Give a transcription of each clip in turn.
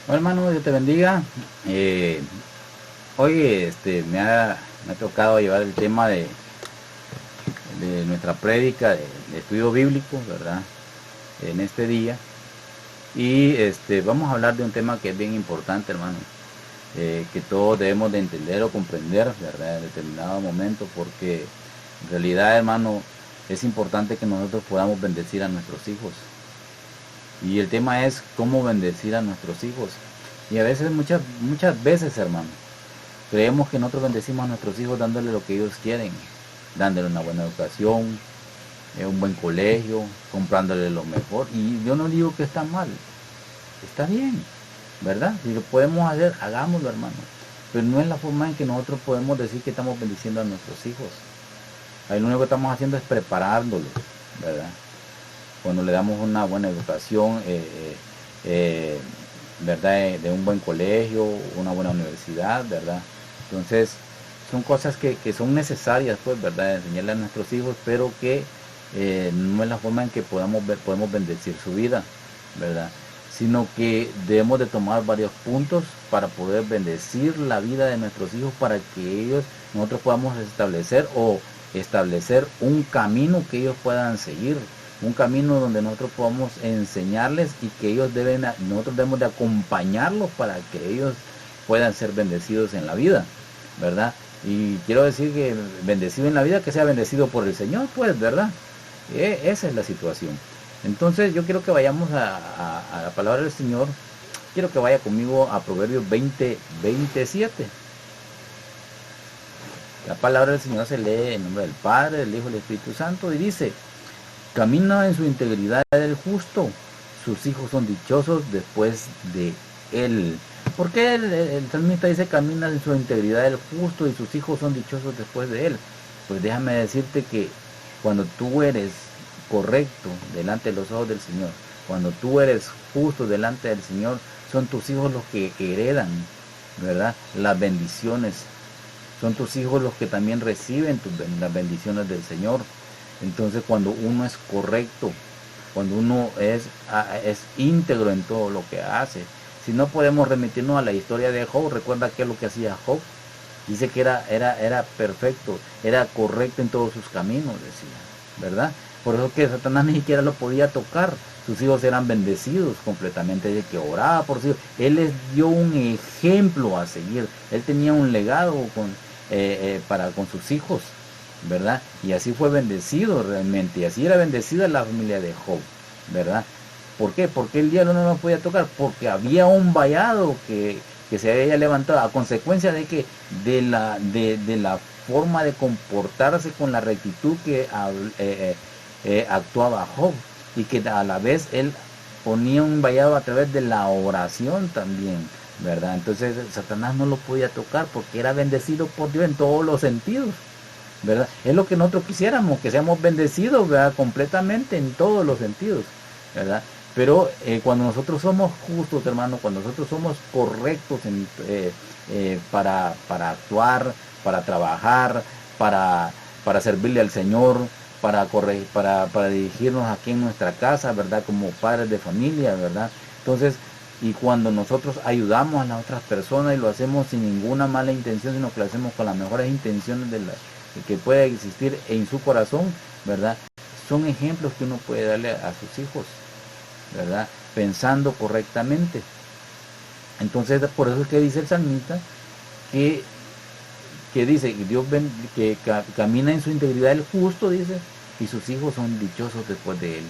Hola, hermano, Dios te bendiga. Hoy me ha tocado llevar el tema de nuestra prédica de estudio bíblico, ¿verdad? En este día. Y vamos a hablar de un tema que es bien importante, hermano. Que todos debemos de entender o comprender, ¿verdad? En determinado momento, porque en realidad, hermano, es importante que nosotros podamos bendecir a nuestros hijos. Y el tema es cómo bendecir a nuestros hijos. Y a veces, muchas veces, hermano, creemos que nosotros bendecimos a nuestros hijos dándole lo que ellos quieren, dándole una buena educación, un buen colegio, comprándole lo mejor. Y yo no digo que está mal, está bien, ¿verdad? Si lo podemos hacer, hagámoslo, hermano. Pero no es la forma en que nosotros podemos decir que estamos bendiciendo a nuestros hijos. Ahí lo único que estamos haciendo es preparándolos, ¿verdad? Cuando le damos una buena educación, eh, ¿verdad? De un buen colegio, una buena universidad, ¿verdad? Entonces, son cosas que son necesarias, pues, ¿verdad? Enseñarle a nuestros hijos, pero que no es la forma en que podemos bendecir su vida, ¿verdad? Sino que debemos de tomar varios puntos para poder bendecir la vida de nuestros hijos, para que nosotros podamos establecer un camino que ellos puedan seguir, un camino donde nosotros podamos enseñarles y que nosotros debemos de acompañarlos para que ellos puedan ser bendecidos en la vida, ¿verdad? Y quiero decir que bendecido en la vida, que sea bendecido por el Señor, pues, ¿verdad? Esa es la situación. Entonces yo quiero que vayamos a la palabra del Señor. Quiero que vaya conmigo a Proverbios 20:27. La palabra del Señor se lee en nombre del Padre, del Hijo y del Espíritu Santo y dice: camina en su integridad el justo, sus hijos son dichosos después de él. ¿Por qué el salmista dice camina en su integridad el justo y sus hijos son dichosos después de él? Pues déjame decirte que cuando tú eres correcto delante de los ojos del Señor, cuando tú eres justo delante del Señor, son tus hijos los que heredan, ¿verdad? Las bendiciones. Son tus hijos los que también reciben las bendiciones del Señor. Entonces, cuando uno es correcto, cuando uno es íntegro en todo lo que hace, si no podemos remitirnos a la historia de Job, recuerda qué es lo que hacía Job. Dice que era perfecto, era correcto en todos sus caminos, decía, ¿verdad? Por eso que Satanás ni siquiera lo podía tocar. Sus hijos eran bendecidos completamente, de que oraba por sus hijos. Él les dio un ejemplo a seguir. Él tenía un legado con sus hijos, ¿verdad? Y así fue bendecido realmente. Y así era bendecida la familia de Job, ¿verdad? ¿Por qué? Porque el diablo no lo podía tocar. Porque había un vallado que se había levantado a consecuencia de que de la forma de comportarse con la rectitud que actuaba Job, y que a la vez él ponía un vallado a través de la oración también, ¿verdad? Entonces Satanás no lo podía tocar porque era bendecido por Dios en todos los sentidos, ¿verdad? Es lo que nosotros quisiéramos, que seamos bendecidos, ¿verdad? Completamente en todos los sentidos, ¿verdad? Pero cuando nosotros somos justos, hermano, cuando nosotros somos correctos para actuar, para trabajar, para servirle al Señor, para dirigirnos aquí en nuestra casa, ¿verdad? Como padres de familia, ¿verdad? Entonces, y cuando nosotros ayudamos a las otras personas y lo hacemos sin ninguna mala intención, sino que lo hacemos con las mejores intenciones que pueda existir en su corazón, ¿verdad? Son ejemplos que uno puede darle a sus hijos, ¿verdad? Pensando correctamente. Entonces, por eso es que dice el salmista que, que dice que camina en su integridad el justo, dice, y sus hijos son dichosos después de él,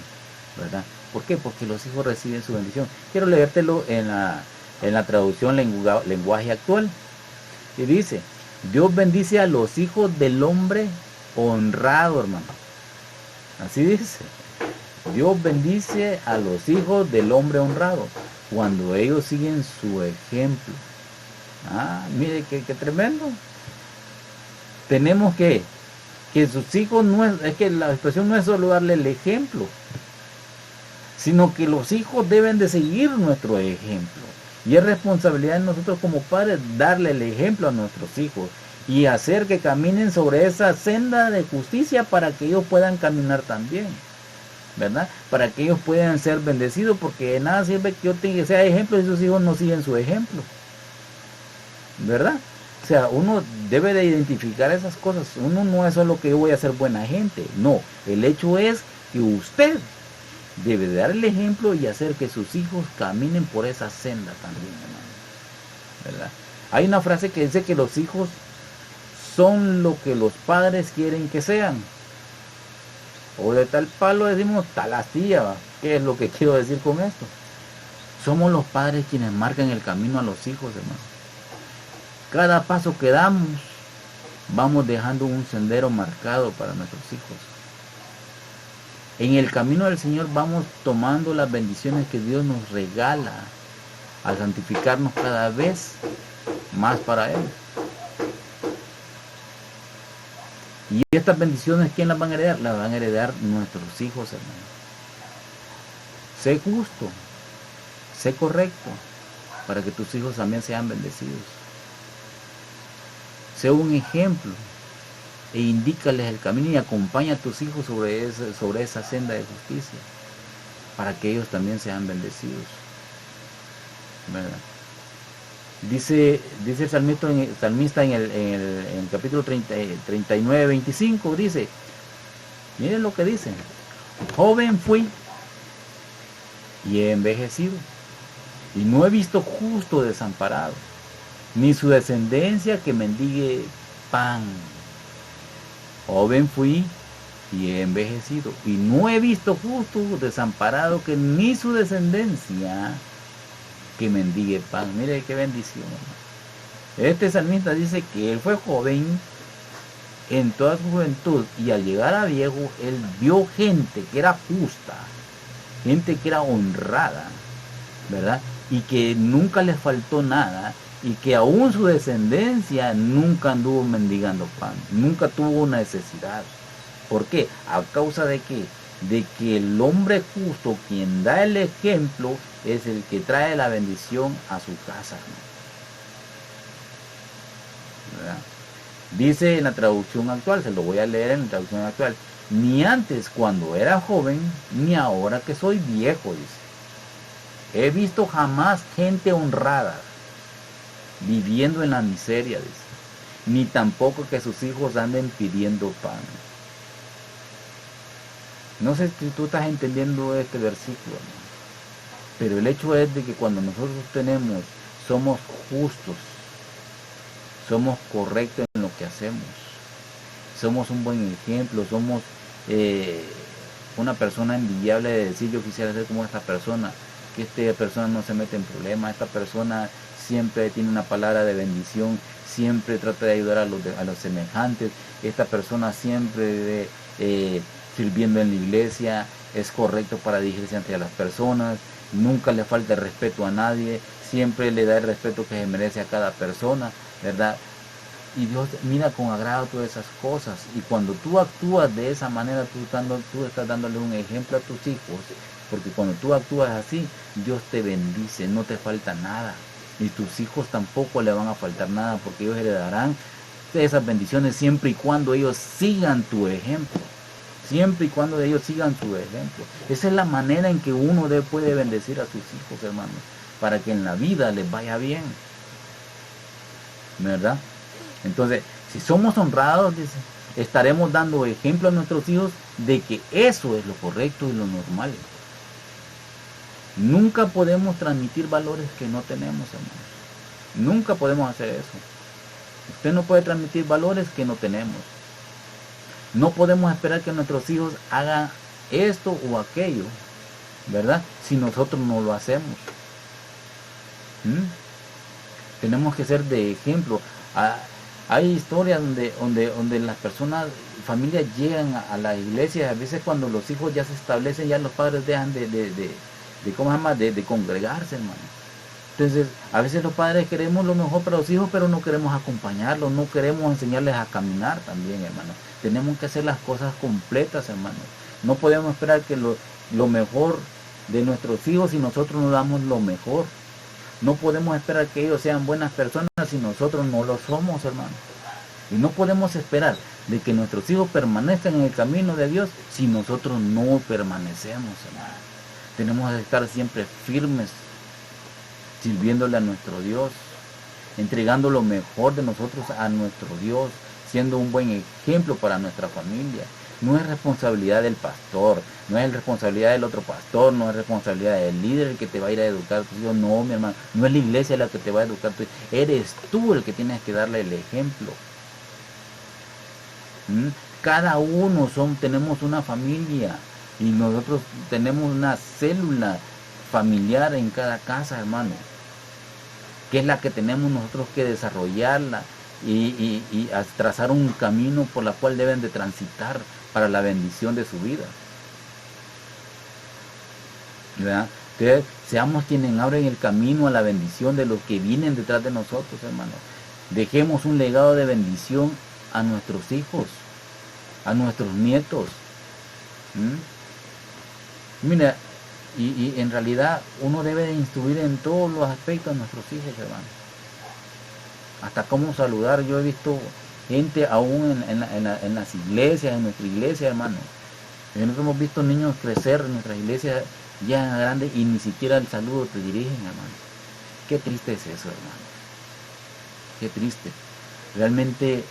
¿verdad? ¿Por qué? Porque los hijos reciben su bendición. Quiero leértelo en la traducción lenguaje actual. Y dice: Dios bendice a los hijos del hombre honrado, hermano. Así dice. Dios bendice a los hijos del hombre honrado cuando ellos siguen su ejemplo. Ah, mire qué tremendo. Tenemos que sus hijos es que la expresión no es solo darle el ejemplo, sino que los hijos deben de seguir nuestro ejemplo. Y es responsabilidad de nosotros como padres darle el ejemplo a nuestros hijos y hacer que caminen sobre esa senda de justicia para que ellos puedan caminar también. ¿verdad? Para que ellos puedan ser bendecidos, porque de nada sirve que yo sea ejemplo si sus hijos no siguen su ejemplo, ¿verdad? O sea, uno debe de identificar esas cosas. Uno no es solo que yo voy a ser buena gente, no. El hecho es que usted debe de dar el ejemplo y hacer que sus hijos caminen por esa senda también, hermano, ¿verdad? Hay una frase que dice que los hijos son lo que los padres quieren que sean. O de tal palo decimos tal astilla. ¿Qué es lo que quiero decir con esto? Somos los padres quienes marcan el camino a los hijos, hermano. Cada paso que damos, vamos dejando un sendero marcado para nuestros hijos. En el camino del Señor vamos tomando las bendiciones que Dios nos regala al santificarnos cada vez más para Él. Y estas bendiciones, ¿quién las van a heredar? Las van a heredar nuestros hijos, hermano. Sé justo, sé correcto, para que tus hijos también sean bendecidos. Sé un ejemplo e indícales el camino y acompaña a tus hijos sobre esa senda de justicia, para que ellos también sean bendecidos, ¿verdad? Dice el salmista en el capítulo 39, 25, dice, miren lo que dice: joven fui y he envejecido, y no he visto justo desamparado, ni su descendencia que mendigue pan. Joven fui y he envejecido, y no he visto justo desamparado, que ni su descendencia que mendigue pan. Mire qué bendición, hermano. Este salmista dice que él fue joven en toda su juventud, y al llegar a viejo, él vio gente que era justa, gente que era honrada, ¿verdad? Y que nunca les faltó nada, y que aún su descendencia nunca anduvo mendigando pan, nunca tuvo una necesidad. ¿Por qué? A causa de que el hombre justo, quien da el ejemplo, es el que trae la bendición a su casa, ¿verdad? Dice en la traducción actual, se lo voy a leer en la traducción actual: ni antes cuando era joven, ni ahora que soy viejo, dice, he visto jamás gente honrada viviendo en la miseria, dice, ni tampoco que sus hijos anden pidiendo pan. No sé si tú estás entendiendo este versículo, ¿no? Pero el hecho es de que cuando nosotros somos justos, somos correctos en lo que hacemos, somos un buen ejemplo, somos una persona envidiable de decir: yo quisiera ser como esta persona, que esta persona no se mete en problemas, esta persona siempre tiene una palabra de bendición, siempre trata de ayudar a los semejantes, esta persona siempre sirviendo en la iglesia, es correcto para dirigirse ante las personas, nunca le falta el respeto a nadie, siempre le da el respeto que se merece a cada persona, ¿verdad? Y Dios mira con agrado todas esas cosas. Y cuando tú actúas de esa manera, tú estás dándole un ejemplo a tus hijos, porque cuando tú actúas así, Dios te bendice, no te falta nada. Y tus hijos tampoco le van a faltar nada, porque ellos heredarán esas bendiciones siempre y cuando ellos sigan tu ejemplo. Siempre y cuando ellos sigan su ejemplo. Esa es la manera en que uno puede bendecir a sus hijos, hermanos, para que en la vida les vaya bien, ¿verdad? Entonces, si somos honrados, dice, estaremos dando ejemplo a nuestros hijos de que eso es lo correcto y lo normal. Nunca podemos transmitir valores que no tenemos, hermanos. Nunca podemos hacer eso. Usted no puede transmitir valores que no tenemos. No podemos esperar que nuestros hijos hagan esto o aquello, ¿verdad? Si nosotros no lo hacemos. Tenemos que ser de ejemplo. Hay historias donde las personas, familias llegan a la iglesia. A veces cuando los hijos ya se establecen, ya los padres dejan de congregarse, hermano. Entonces, a veces los padres queremos lo mejor para los hijos, pero no queremos acompañarlos, no queremos enseñarles a caminar también, hermano. Tenemos que hacer las cosas completas, hermano. No podemos esperar que lo mejor de nuestros hijos si nosotros no damos lo mejor. No podemos esperar que ellos sean buenas personas si nosotros no lo somos, hermano. Y no podemos esperar de que nuestros hijos permanezcan en el camino de Dios si nosotros no permanecemos, hermano? Tenemos que estar siempre firmes, sirviéndole a nuestro Dios, entregando lo mejor de nosotros a nuestro Dios, siendo un buen ejemplo para nuestra familia. No es responsabilidad del pastor, no es responsabilidad del otro pastor, no es responsabilidad del líder el que te va a ir a educar a tus hijos. No, mi hermano, no es la iglesia la que te va a educar a tus hijos. Eres tú el que tienes que darle el ejemplo. Cada uno tenemos una familia y nosotros tenemos una célula familiar en cada casa, hermano, que es la que tenemos nosotros que desarrollarla y trazar un camino por la cual deben de transitar para la bendición de su vida, ¿verdad? Entonces, seamos quienes abren el camino a la bendición de los que vienen detrás de nosotros, hermano. Dejemos un legado de bendición a nuestros hijos, a nuestros nietos. Mira, y en realidad uno debe de instruir en todos los aspectos a nuestros hijos, hermano. Hasta cómo saludar. Yo he visto gente aún en las iglesias, en nuestra iglesia, hermano. Nosotros hemos visto niños crecer en nuestras iglesias ya grandes y ni siquiera el saludo te dirigen, hermano. Qué triste es eso, hermano. Qué triste. Realmente,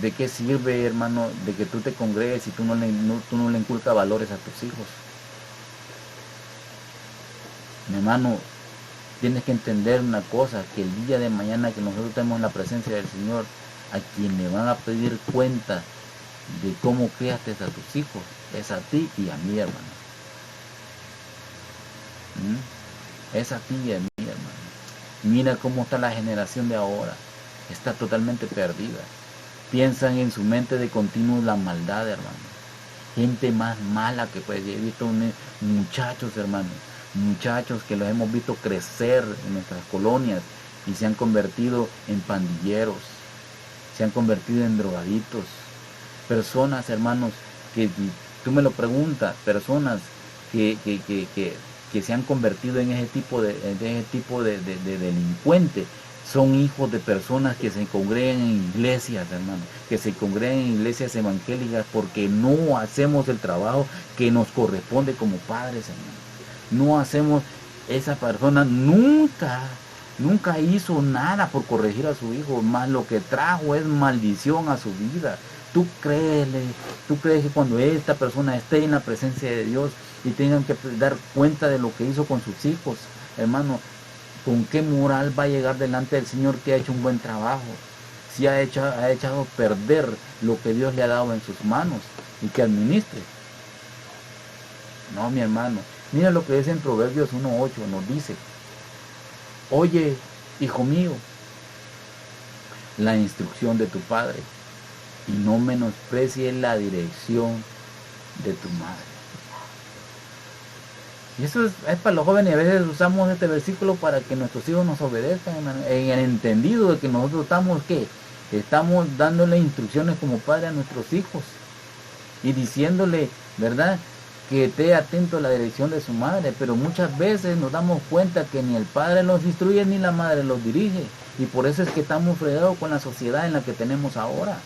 ¿de qué sirve, hermano, de que tú te congregues si tú no le inculcas valores a tus hijos? Mi hermano, tienes que entender una cosa, que el día de mañana que nosotros tenemos la presencia del Señor, a quien le van a pedir cuenta de cómo criaste a tus hijos, es a ti y a mí, hermano. Es a ti y a mí, hermano. Mira cómo está la generación de ahora. Está totalmente perdida. Piensan en su mente de continuo la maldad, hermano. Gente más mala que puede. He visto muchachos, hermano. Muchachos que los hemos visto crecer en nuestras colonias y se han convertido en pandilleros, se han convertido en drogaditos. Personas, hermanos, que tú me lo preguntas, personas que se han convertido en ese tipo de delincuentes, son hijos de personas que se congregan en iglesias, hermano, que se congregan en iglesias evangélicas porque no hacemos el trabajo que nos corresponde como padres, hermano. No hacemos, esa persona nunca hizo nada por corregir a su hijo, más lo que trajo es maldición a su vida. ¿Tú crees que cuando esta persona esté en la presencia de Dios y tengan que dar cuenta de lo que hizo con sus hijos, hermano, con qué moral va a llegar delante del Señor que ha hecho un buen trabajo? Si ha echado perder lo que Dios le ha dado en sus manos y que administre. No, mi hermano. Mira lo que dice en Proverbios 1:8, nos dice: oye, hijo mío, la instrucción de tu padre y no menosprecies la dirección de tu madre. Y eso es para los jóvenes. A veces usamos este versículo para que nuestros hijos nos obedezcan, en el entendido de que nosotros estamos dándole instrucciones como padre a nuestros hijos y diciéndole, ¿verdad?, que esté atento a la dirección de su madre, pero muchas veces nos damos cuenta que ni el padre los instruye ni la madre los dirige, y por eso es que estamos fregados con la sociedad en la que tenemos ahora.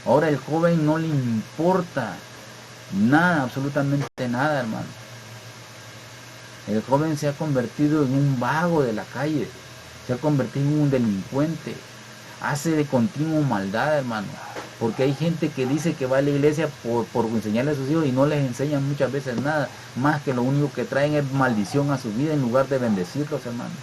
Ahora el joven no le importa nada, absolutamente nada, hermano. El joven se ha convertido en un vago de la calle, se ha convertido en un delincuente, hace de continuo maldad, hermano, porque hay gente que dice que va a la iglesia por enseñarle a sus hijos y no les enseñan muchas veces nada, más que lo único que traen es maldición a su vida en lugar de bendecirlos, hermano.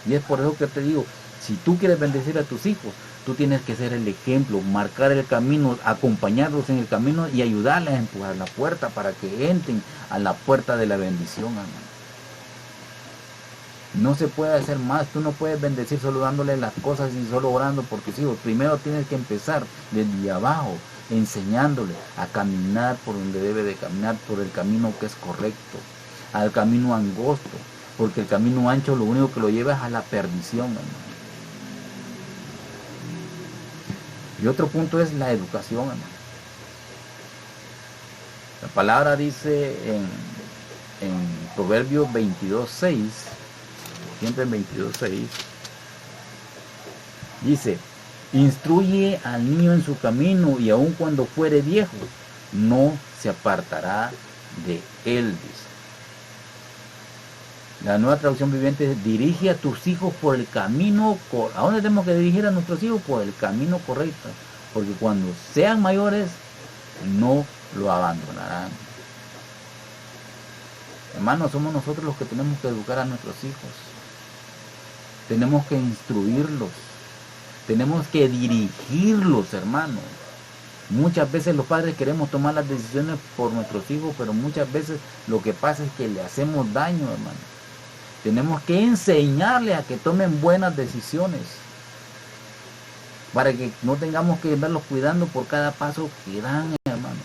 Y es por eso que te digo, si tú quieres bendecir a tus hijos, tú tienes que ser el ejemplo, marcar el camino, acompañarlos en el camino y ayudarles a empujar la puerta para que entren a la puerta de la bendición, hermano. No se puede hacer más. Tú no puedes bendecir solo dándole las cosas y solo orando por tus hijos. Primero tienes que empezar desde abajo, enseñándole a caminar por donde debe de caminar, por el camino que es correcto, al camino angosto, porque el camino ancho lo único que lo lleva es a la perdición, hermano. Y otro punto es la educación, hermano. La palabra dice en Proverbios 22:6, siempre en 22:6, Dice, instruye al niño en su camino y aun cuando fuere viejo, no se apartará de él, dice. La Nueva Traducción Viviente dice, dirige a tus hijos por el camino. ¿A dónde tenemos que dirigir a nuestros hijos? Por el camino correcto. Porque cuando sean mayores, no lo abandonarán. Hermanos, somos nosotros los que tenemos que educar a nuestros hijos. Tenemos que instruirlos. Tenemos que dirigirlos, hermanos. Muchas veces los padres queremos tomar las decisiones por nuestros hijos, pero muchas veces lo que pasa es que le hacemos daño, hermano. Tenemos que enseñarles a que tomen buenas decisiones, para que no tengamos que andarlos cuidando por cada paso que dan, hermano.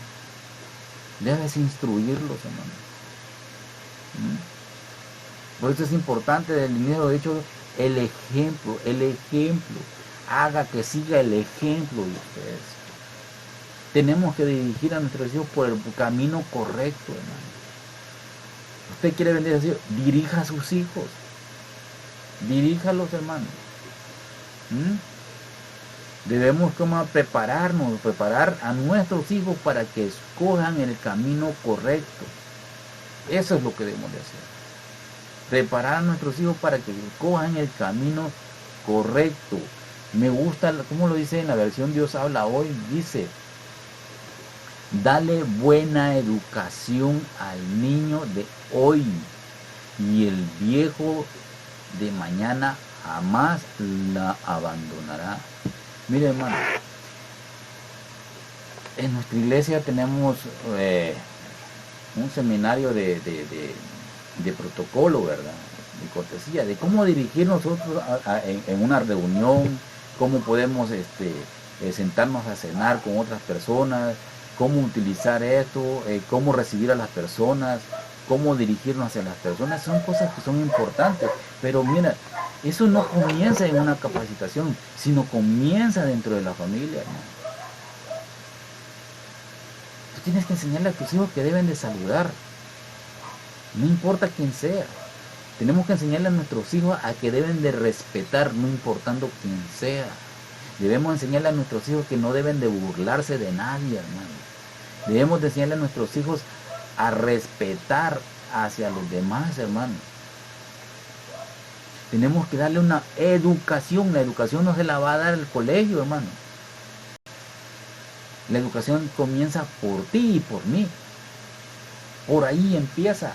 Debes instruirlos, hermano. Por eso es importante del inicio, de hecho, el ejemplo. Haga que siga el ejemplo de ustedes. Tenemos que dirigir a nuestros hijos por el camino correcto, hermano. Usted quiere bendecir a sus hijos, dirija a sus hijos. Diríjalos, hermano. Debemos como preparar a nuestros hijos para que escojan el camino correcto. Eso es lo que debemos de hacer. Preparar a nuestros hijos para que escojan el camino correcto. Me gusta como lo dice en la versión Dios habla hoy. Dice, dale buena educación al niño de hoy, y el viejo de mañana jamás la abandonará. Mire, hermano, en nuestra iglesia tenemos un seminario de protocolo, ¿verdad? De cortesía, de cómo dirigir nosotros en una reunión, cómo podemos sentarnos a cenar con otras personas, cómo utilizar esto, cómo recibir a las personas, cómo dirigirnos hacia las personas. Son cosas que son importantes, pero mira, eso no comienza en una capacitación, sino comienza dentro de la familia, hermano. Tú tienes que enseñarle a tus hijos que deben de saludar, no importa quién sea. Tenemos que enseñarle a nuestros hijos a que deben de respetar, no importando quién sea. Debemos enseñarle a nuestros hijos que no deben de burlarse de nadie, hermano. Debemos de enseñarle a nuestros hijos a respetar hacia los demás, hermano. Tenemos que darle una educación. La educación no se la va a dar el colegio, hermano. La educación comienza por ti y por mí. Por ahí empieza.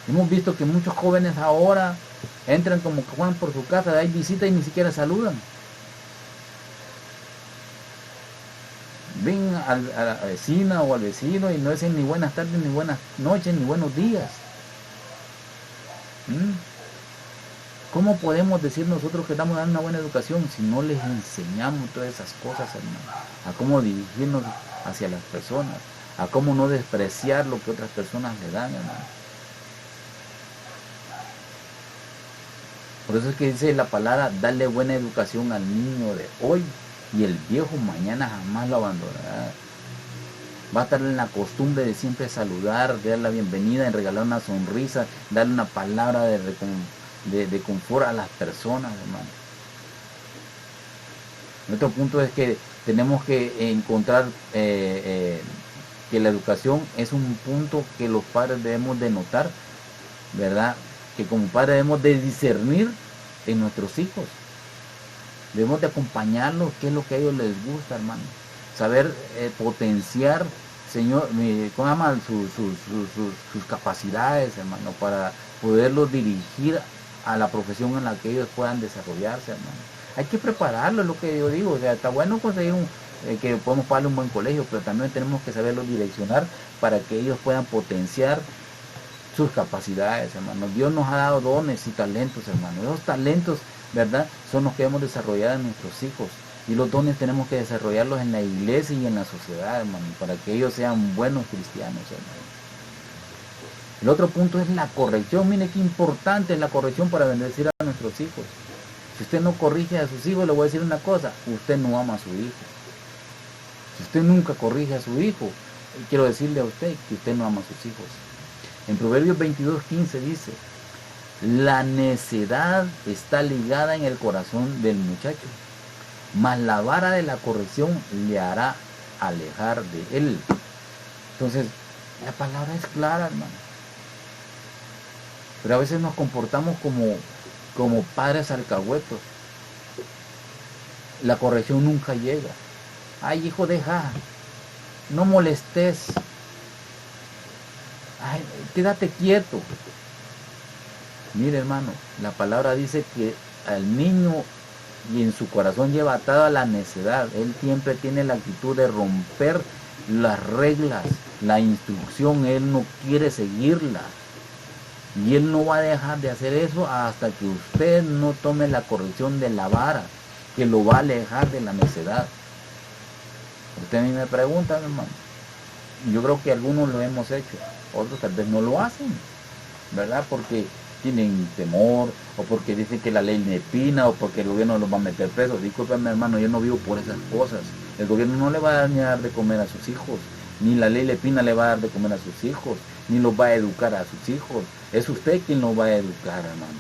Hemos visto que muchos jóvenes ahora entran como que van por su casa, hay visita y ni siquiera saludan. Ven a la vecina o al vecino y no dicen ni buenas tardes, ni buenas noches, ni buenos días. ¿Cómo podemos decir nosotros que estamos dando una buena educación si no les enseñamos todas esas cosas, hermano? A cómo dirigirnos hacia las personas, a cómo no despreciar lo que otras personas le dan, hermano. Por eso es que dice la palabra, darle buena educación al niño de hoy, y el viejo mañana jamás lo abandonará. Va a estar en la costumbre de siempre saludar, de dar la bienvenida, de regalar una sonrisa, darle una palabra de confort a las personas, hermano. Nuestro punto es que tenemos que encontrar que la educación es un punto que los padres debemos de notar, ¿verdad? Que como padres debemos de discernir en nuestros hijos. Debemos de acompañarlos, qué es lo que a ellos les gusta, hermano. Saber potenciar, Señor, ¿cómo se llama? Sus capacidades, hermano, para poderlos dirigir a la profesión en la que ellos puedan desarrollarse, hermano. Hay que prepararlo, es lo que yo digo. O sea, está bueno conseguir que podemos pagarle un buen colegio, pero también tenemos que saberlo direccionar para que ellos puedan potenciar sus capacidades, hermano. Dios nos ha dado dones y talentos, hermano. Esos talentos, ¿verdad?, son los que debemos desarrollar en nuestros hijos. Y los dones tenemos que desarrollarlos en la iglesia y en la sociedad, hermano, para que ellos sean buenos cristianos, hermano. El otro punto es la corrección. Mire qué importante es la corrección para bendecir a nuestros hijos. Si usted no corrige a sus hijos, le voy a decir una cosa: usted no ama a su hijo. Si usted nunca corrige a su hijo, quiero decirle a usted que usted no ama a sus hijos. En Proverbios 22:15 dice: La necedad está ligada en el corazón del muchacho, mas la vara de la corrección le hará alejar de él. Entonces, la palabra es clara, hermano. Pero a veces nos comportamos como padres alcahuetos. La corrección nunca llega. Ay, hijo, deja. No molestes. Ay, quédate quieto. Mire, hermano, la palabra dice que al niño y en su corazón lleva atado a la necedad. Él siempre tiene la actitud de romper las reglas, la instrucción. Él no quiere seguirla. Y él no va a dejar de hacer eso hasta que usted no tome la corrección de la vara, que lo va a alejar de la necedad. Usted a mí me pregunta, hermano. Yo creo que algunos lo hemos hecho, otros tal vez no lo hacen, ¿verdad? Porque tienen temor, o porque dicen que la ley le pina, o porque el gobierno los va a meter presos. Discúlpeme, hermano, yo no vivo por esas cosas. El gobierno no le va a dar de comer a sus hijos, ni la ley le pina le va a dar de comer a sus hijos, ni los va a educar a sus hijos. Es usted quien los va a educar, hermano.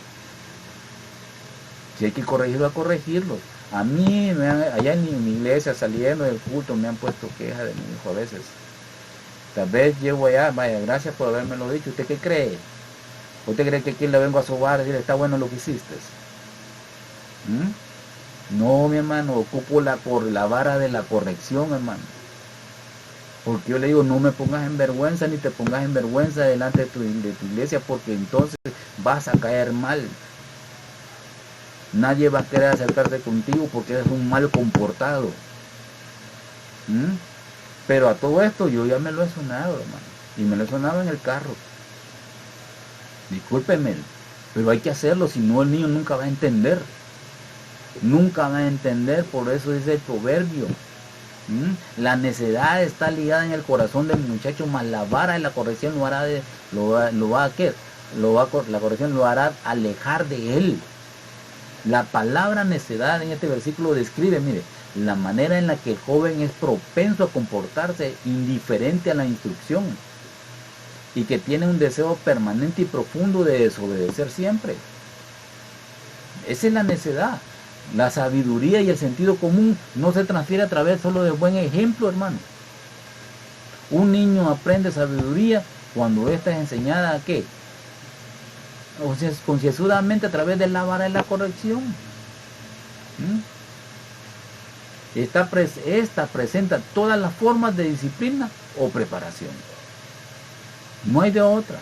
Si hay que corregirlo, a corregirlos. A mí, allá en mi iglesia, saliendo del culto, me han puesto quejas de mi hijo a veces. Tal vez llego allá, vaya, gracias por habérmelo dicho. ¿Usted qué cree? ¿Usted cree que aquí le vengo a sobar y decirle, está bueno lo que hiciste? No, mi hermano, ocupo por la vara de la corrección, hermano. Porque yo le digo, no me pongas en vergüenza, ni te pongas en vergüenza delante de tu iglesia, porque entonces vas a caer mal. Nadie va a querer acercarse contigo porque eres un mal comportado. Pero a todo esto yo ya me lo he sonado, hermano. Y me lo he sonado en el carro. Discúlpeme, pero hay que hacerlo, si no el niño nunca va a entender. Nunca va a entender, por eso dice el proverbio. La necedad está ligada en el corazón del muchacho, más la vara de la corrección la corrección lo hará alejar de él. La palabra necedad en este versículo describe, mire, la manera en la que el joven es propenso a comportarse indiferente a la instrucción y que tiene un deseo permanente y profundo de desobedecer siempre. Esa es la necedad. La sabiduría y el sentido común no se transfiere a través solo de buen ejemplo, hermano. Un niño aprende sabiduría cuando esta es enseñada ¿a qué? O sea, concienzudamente a través de la vara de la corrección. Esta presenta todas las formas de disciplina o preparación. No hay de otra.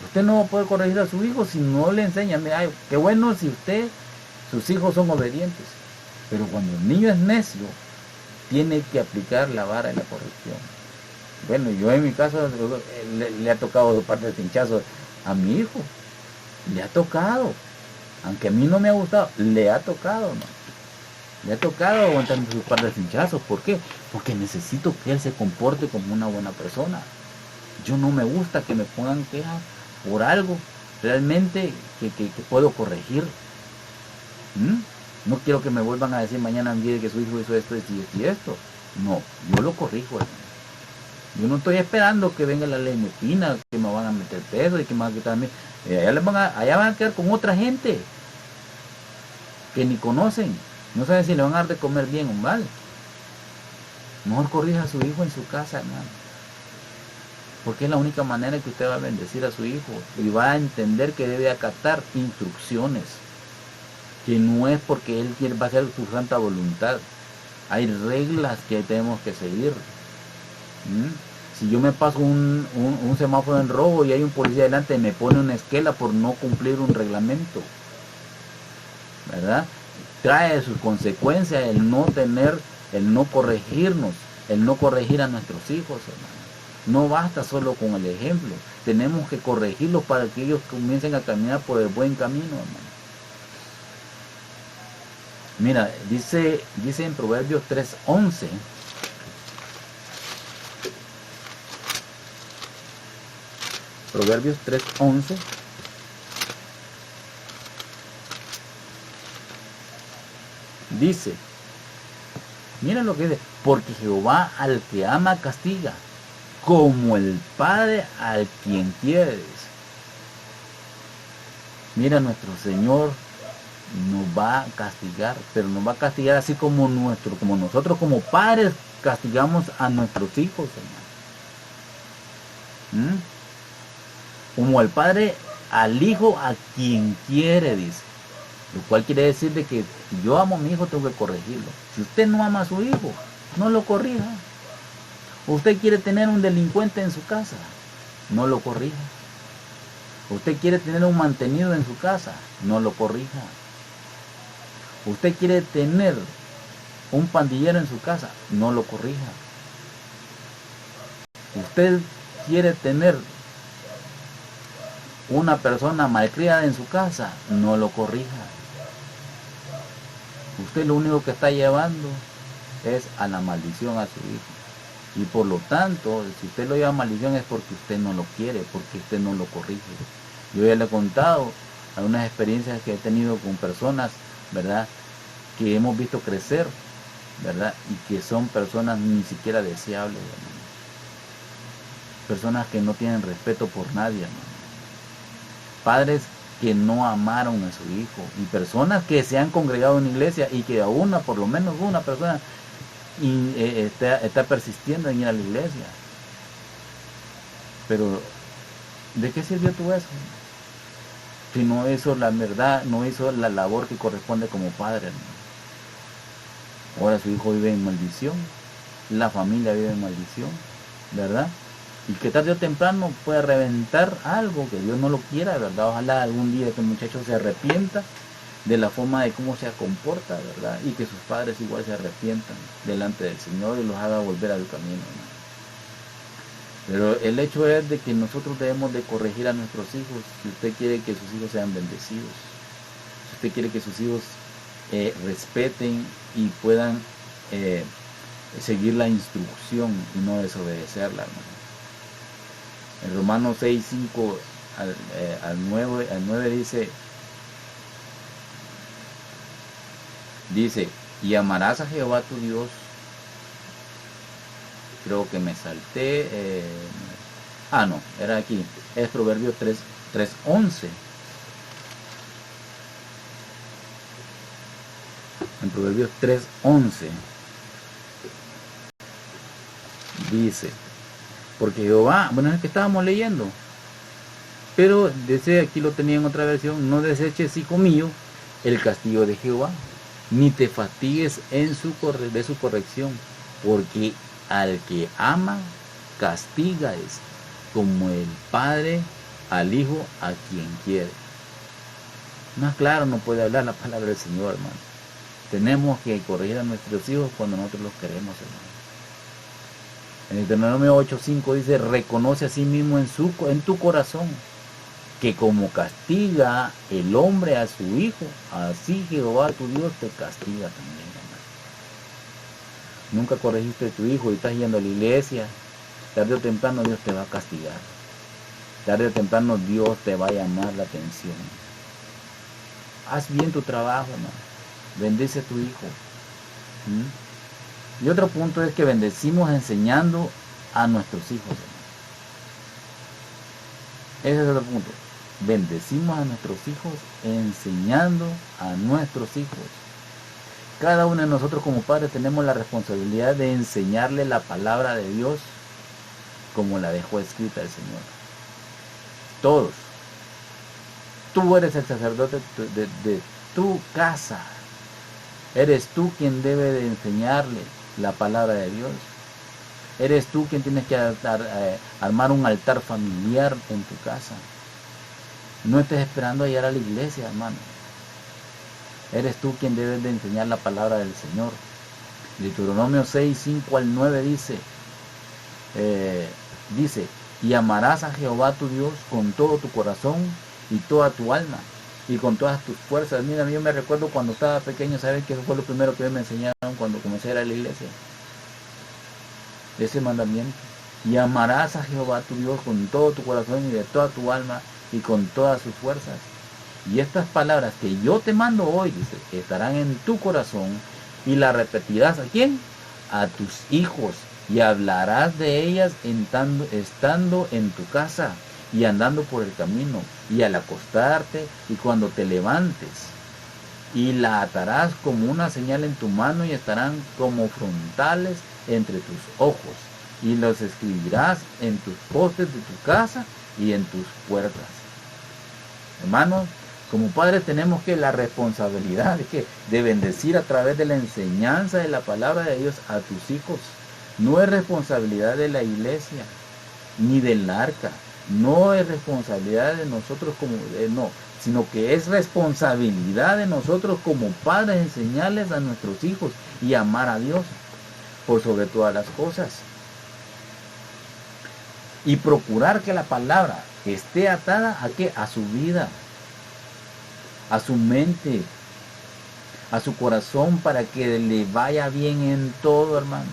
Usted no va a poder corregir a su hijo si no le enseña. Ay, qué bueno si sus hijos son obedientes. Pero cuando el niño es necio, tiene que aplicar la vara de la corrección. Bueno, yo en mi caso le ha tocado parte de pinchazo a mi hijo. Le ha tocado. Aunque a mí no me ha gustado, le ha tocado, ¿no? Le ha tocado aguantar sus par de pinchazos. ¿Por qué? Porque necesito que él se comporte como una buena persona. Yo no me gusta que me pongan quejas por algo realmente que puedo corregir. No quiero que me vuelvan a decir mañana mire que su hijo hizo esto, esto y esto y esto. No, yo lo corrijo, hermano. Yo no estoy esperando que venga la ley mepina, que me van a meter peso y que me van a quitar a mí. Allá van a quedar con otra gente que ni conocen. No saben si le van a dar de comer bien o mal. Mejor corrija a su hijo en su casa, hermano. Porque es la única manera que usted va a bendecir a su hijo. Y va a entender que debe acatar instrucciones. Que no es porque él va a hacer su santa voluntad. Hay reglas que tenemos que seguir. Si yo me paso un semáforo en rojo y hay un policía delante, me pone una esquela por no cumplir un reglamento, ¿verdad? Trae sus consecuencias el no corregirnos, el no corregir a nuestros hijos, hermano. No basta solo con el ejemplo, tenemos que corregirlos para que ellos comiencen a caminar por el buen camino, hermano. Mira, dice en Proverbios 3:11. Proverbios 3:11. Dice, mira lo que dice, porque Jehová al que ama castiga, como el padre al quien quiere. Mira, nuestro Señor nos va a castigar, pero nos va a castigar así como nosotros como padres castigamos a nuestros hijos, hermano. Como el padre al hijo a quien quiere, dice. Lo cual quiere decir de que si yo amo a mi hijo, tengo que corregirlo. Si usted no ama a su hijo, no lo corrija. Usted quiere tener un delincuente en su casa, no lo corrija. Usted quiere tener un mantenido en su casa, no lo corrija. Usted quiere tener un pandillero en su casa, no lo corrija. Usted quiere tener una persona malcriada en su casa, no lo corrija. Usted lo único que está llevando es a la maldición a su hijo. Y por lo tanto, si usted lo lleva a maldición es porque usted no lo quiere, porque usted no lo corrige. Yo ya le he contado algunas experiencias que he tenido con personas, ¿verdad?, que hemos visto crecer, ¿verdad?, y que son personas ni siquiera deseables, hermano. Personas que no tienen respeto por nadie, hermano. Padres que no amaron a su hijo, y personas que se han congregado en la iglesia y que por lo menos una persona está persistiendo en ir a la iglesia. Pero ¿de qué sirvió todo eso? Si no hizo la verdad, no hizo la labor que corresponde como padre, hermano. Ahora su hijo vive en maldición, la familia vive en maldición, ¿verdad? Y que tarde o temprano puede reventar algo que Dios no lo quiera, ¿verdad? Ojalá algún día este muchacho se arrepienta de la forma de cómo se comporta, ¿verdad? Y que sus padres igual se arrepientan delante del Señor y los haga volver al camino, ¿no? Pero el hecho es de que nosotros debemos de corregir a nuestros hijos. Si usted quiere que sus hijos sean bendecidos, si usted quiere que sus hijos respeten y puedan seguir la instrucción y no desobedecerla, hermano. En Romanos 6, 5 al 9 dice, y amarás a Jehová tu Dios. Creo que me salté. No, era aquí. Es Proverbios 3:11. En Proverbios 3:11 dice, porque Jehová, bueno, es el que estábamos leyendo, pero dice, aquí lo tenía en otra versión, no deseches, hijo mío, el castigo de Jehová, ni te fatigues de su corrección, porque al que ama, castiga es, como el padre al hijo a quien quiere. Más claro no puede hablar la palabra del Señor, hermano. Tenemos que corregir a nuestros hijos cuando nosotros los queremos, hermano. En Deuteronomio 8:5 dice, reconoce a sí mismo en tu corazón, que como castiga el hombre a su hijo, así Jehová tu Dios te castiga también, hermano. Nunca corregiste a tu hijo y estás yendo a la iglesia, tarde o temprano Dios te va a castigar. Tarde o temprano Dios te va a llamar la atención. Haz bien tu trabajo, hermano. Bendice a tu hijo. Y otro punto es que bendecimos enseñando a nuestros hijos, hermano. Ese es otro punto. Bendecimos a nuestros hijos enseñando a nuestros hijos. Cada uno de nosotros como padres tenemos la responsabilidad de enseñarle la palabra de Dios como la dejó escrita el Señor. Todos. Tú eres el sacerdote de tu casa. Eres tú quien debe de enseñarle la palabra de Dios. Eres tú quien tienes que armar un altar familiar en tu casa. No estés esperando a llegar a la iglesia, hermano. Eres tú quien debes de enseñar la palabra del Señor. Deuteronomio 6, 5 al 9 dice, y amarás a Jehová tu Dios con todo tu corazón y toda tu alma y con todas tus fuerzas. Mira, yo me recuerdo cuando estaba pequeño, ¿saben qué fue lo primero que me enseñaron cuando comencé a ir a la iglesia? Ese mandamiento. Y amarás a Jehová tu Dios con todo tu corazón y de toda tu alma y con todas sus fuerzas. Y estas palabras que yo te mando hoy, dice, estarán en tu corazón y las repetirás ¿a quién? A tus hijos, y hablarás de ellas estando en tu casa y andando por el camino, y al acostarte, y cuando te levantes. Y la atarás como una señal en tu mano, y estarán como frontales entre tus ojos. Y los escribirás en tus postes de tu casa y en tus puertas. Hermanos, como padres tenemos que la responsabilidad de bendecir a través de la enseñanza de la palabra de Dios a tus hijos. No es responsabilidad de la iglesia, ni del arca. No es responsabilidad de nosotros no, sino que es responsabilidad de nosotros como padres enseñarles a nuestros hijos y amar a Dios por sobre todas las cosas. Y procurar que la palabra esté atada ¿a qué? A su vida, a su mente, a su corazón, para que le vaya bien en todo, hermano.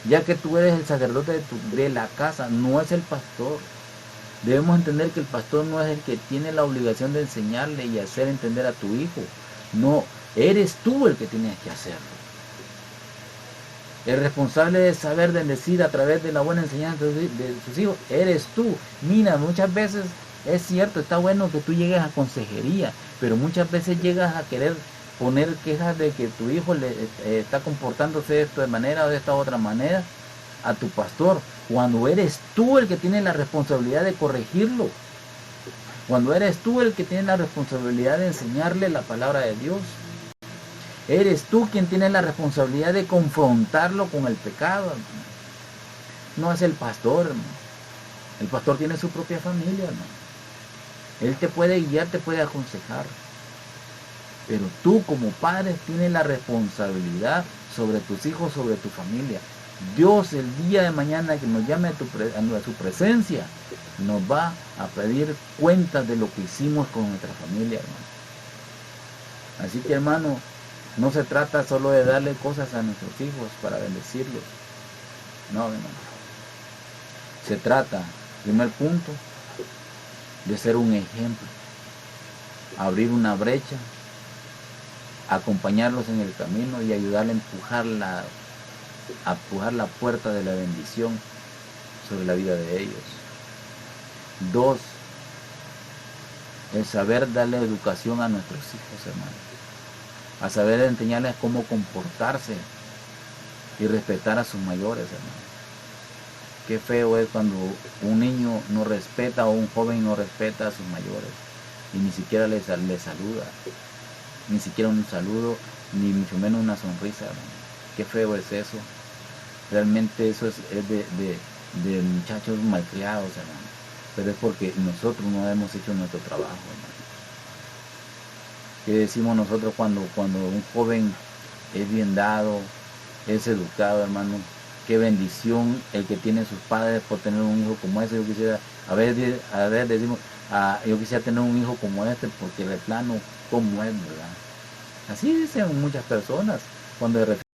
Ya que tú eres el sacerdote de la casa, no es el pastor. Debemos entender que el pastor no es el que tiene la obligación de enseñarle y hacer entender a tu hijo. No, eres tú el que tienes que hacerlo. El responsable de saber bendecir a través de la buena enseñanza de sus hijos, eres tú. Mira, muchas veces es cierto, está bueno que tú llegues a consejería, pero muchas veces llegas a querer poner quejas de que tu hijo está comportándose de esta manera o de esta otra manera a tu pastor, cuando eres tú el que tiene la responsabilidad de corregirlo, cuando eres tú el que tiene la responsabilidad de enseñarle la palabra de Dios. Eres tú quien tiene la responsabilidad de confrontarlo con el pecado, hermano. No es el pastor, hermano. El pastor tiene su propia familia, hermano. Él te puede guiar, te puede aconsejar. Pero tú como padre tienes la responsabilidad sobre tus hijos, sobre tu familia. Dios el día de mañana que nos llame a su presencia, nos va a pedir cuentas de lo que hicimos con nuestra familia, hermano. Así que, hermano, no se trata solo de darle cosas a nuestros hijos para bendecirlos. No, hermano. Se trata, primer punto, de ser un ejemplo. Abrir una brecha, acompañarlos en el camino y ayudarle a empujar la puerta de la bendición sobre la vida de ellos. 2, el saber darle educación a nuestros hijos, hermano. A saber enseñarles cómo comportarse y respetar a sus mayores, hermano. Qué feo es cuando un niño no respeta o un joven no respeta a sus mayores y ni siquiera les saluda, ni siquiera un saludo, ni mucho menos una sonrisa, hermano. Qué feo es eso. Realmente eso es de muchachos malcriados, hermano. Pero es porque nosotros no hemos hecho nuestro trabajo, hermano. ¿Qué decimos nosotros cuando un joven es bien dado, es educado, hermano? Qué bendición el que tiene sus padres por tener un hijo como ese. Yo quisiera, a ver decimos, yo quisiera tener un hijo como este, porque de plano, como es, ¿verdad? Así dicen muchas personas cuando de repente